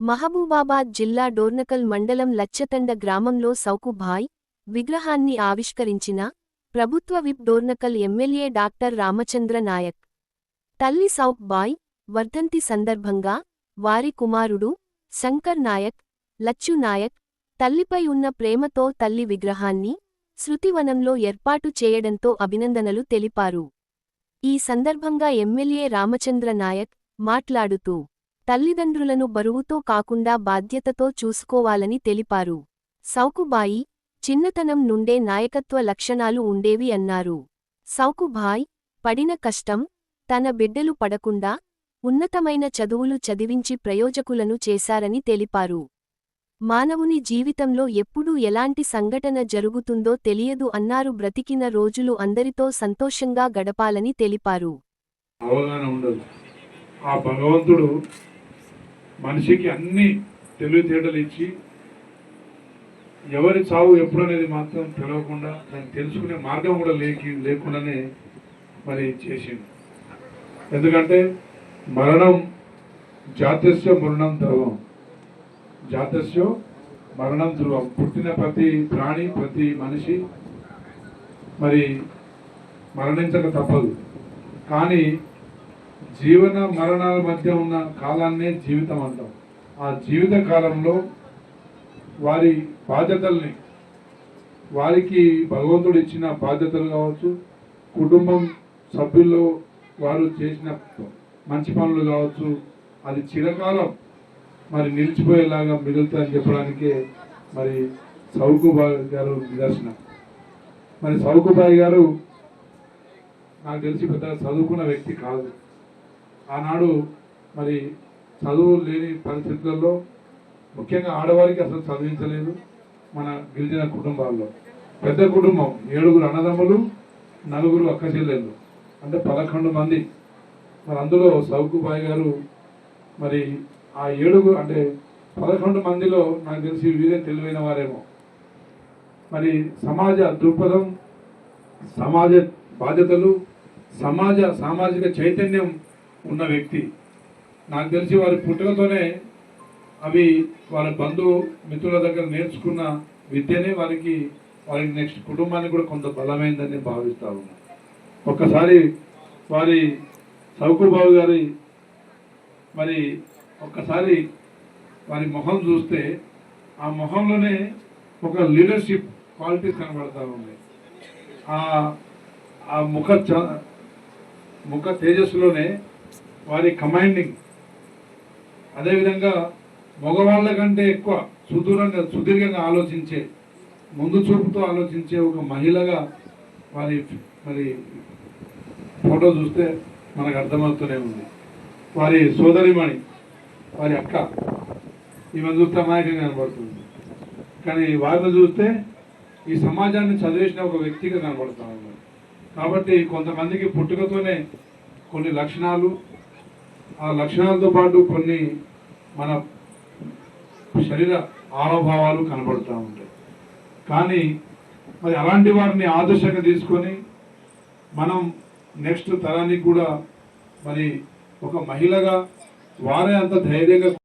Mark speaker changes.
Speaker 1: మహబూబాబాద్ జిల్లా డోర్నకల్ మండలం లచ్చతండ గ్రామంలో సౌకుభాయ్ విగ్రహాన్ని ఆవిష్కరించిన ప్రభుత్వ whip Dornakal MLA doctor Ramachandra Naik. తల్లి సౌక్బాయ్ వర్ధంతి సందర్భంగా వారి కుమారుడు శంకర్ నాయక్, లచ్చు నాయక్ తల్లిపై ఉన్న ప్రేమతో తల్లి విగ్రహాన్ని శృతివనంలో ఏర్పాటు చేయడంతో అభినందనలు తెలిపారు. ఈ సందర్భంగా ఎమ్మెల్యే రామచంద్ర నాయక్ మాట్లాడుతూ తల్లిదండ్రులను బరువుతో కాకుండా బాధ్యతతో చూసుకోవాలని తెలిపారు. సౌకుబాయి చిన్నతనం నుండే నాయకత్వ లక్షణాలు ఉండేవి అన్నారు. సౌకుభాయ్ పడిన కష్టం తన బిడ్డలు పడకుండా ఉన్నతమైన చదువులు చదివించి ప్రయోజకులను చేశారని తెలిపారు. మానవుని జీవితంలో ఎప్పుడూ ఎలాంటి సంఘటన జరుగుతుందో తెలియదు అన్నారు. బ్రతికిన రోజులు అందరితో సంతోషంగా గడపాలని తెలిపారు.
Speaker 2: ఆ భగవంతుడు మనిషికి అన్ని తెలివితేటలు ఇచ్చి ఎవరి చావు ఎప్పుడనేది మాత్రం తెలియకుండా దాన్ని తెలుసుకునే మార్గం కూడా లేకుండానే మరి చేసింది. ఎందుకంటే మరణం జాతస్య మరణం ధ్రువం, జాతస్య మరణం ధ్రువం. పుట్టిన ప్రతి ప్రాణి ప్రతి మనిషి మరి మరణించక తప్పదు. కానీ జీవన మరణాల మధ్య ఉన్న కాలాన్నే జీవితం అంటాం. ఆ జీవిత కాలంలో వారి బాధ్యతల్ని, వారికి భగవంతుడు ఇచ్చిన బాధ్యతలు కావచ్చు, కుటుంబం సభ్యుల్లో వారు చేసిన మంచి పనులు కావచ్చు, అది చిరకాలం మరి నిలిచిపోయేలాగా మిగులుతుందని చెప్పడానికే మరి సౌకుబాయ్ గారు నిదర్శనం. మరి సౌకుబాయ్ గారు నాకు తెలిసి పెద్దగా చదువుకున్న వ్యక్తి కాదు. ఆనాడు మరి చదువు లేని పరిస్థితులలో ముఖ్యంగా ఆడవారికి అసలు చదివించలేదు. మన గిరిజన కుటుంబాల్లో పెద్ద కుటుంబం, 7 అన్నదమ్ములు, 4 అక్క చెల్లెళ్ళు, అంటే 11 మంది. మరి అందులో సౌకుబాయ్ గారు మరి ఆ 7 అంటే 11 మందిలో నాకు తెలిసి వీరే తెలివైన వారేమో. మరి సమాజ దృక్పథం, సమాజ బాధ్యతలు, సామాజిక చైతన్యం ఉన్న వ్యక్తి. నాకు తెలిసి వారి పుట్టుకతోనే అవి వాళ్ళ బంధువు మిత్రుల దగ్గర నేర్చుకున్న విద్యనే వారికి నెక్స్ట్ కుటుంబానికి కూడా కొంత బలమైందని భావిస్తా ఉన్నా. ఒక్కసారి వారి సౌకుబాబు గారి మరి ఒక్కసారి వారి ముఖం చూస్తే ఆ ముఖంలోనే ఒక లీడర్షిప్ క్వాలిటీస్ కనబడతా ఉన్నాయి. ఆ ముఖ తేజస్సులోనే వారి కమాండింగ్, అదేవిధంగా మగవాళ్ళ కంటే ఎక్కువ సుదీర్ఘంగా ఆలోచించే, ముందు చూపుతో ఆలోచించే ఒక మహిళగా వారి మరి ఫోటో చూస్తే మనకు అర్థమవుతూనే ఉంది. వారి సోదరిమణి, వారి అక్క, ఈమె చూస్తే అమాయకంగా కనబడుతుంది. కానీ వారిని చూస్తే ఈ సమాజాన్ని చదివేసిన ఒక వ్యక్తిగా కనబడుతూ ఉన్నారు. కాబట్టి కొంతమందికి పుట్టుకతోనే కొన్ని లక్షణాలు, ఆ లక్షణాలతో పాటు కొన్ని మన శరీర ఆరోభావాలు కనబడుతూ ఉంటాయి. కానీ మరి అలాంటి వారిని ఆదర్శంగా తీసుకొని మనం నెక్స్ట్ తరానికి కూడా మరి ఒక మహిళగా వారే అంత ధైర్యంగా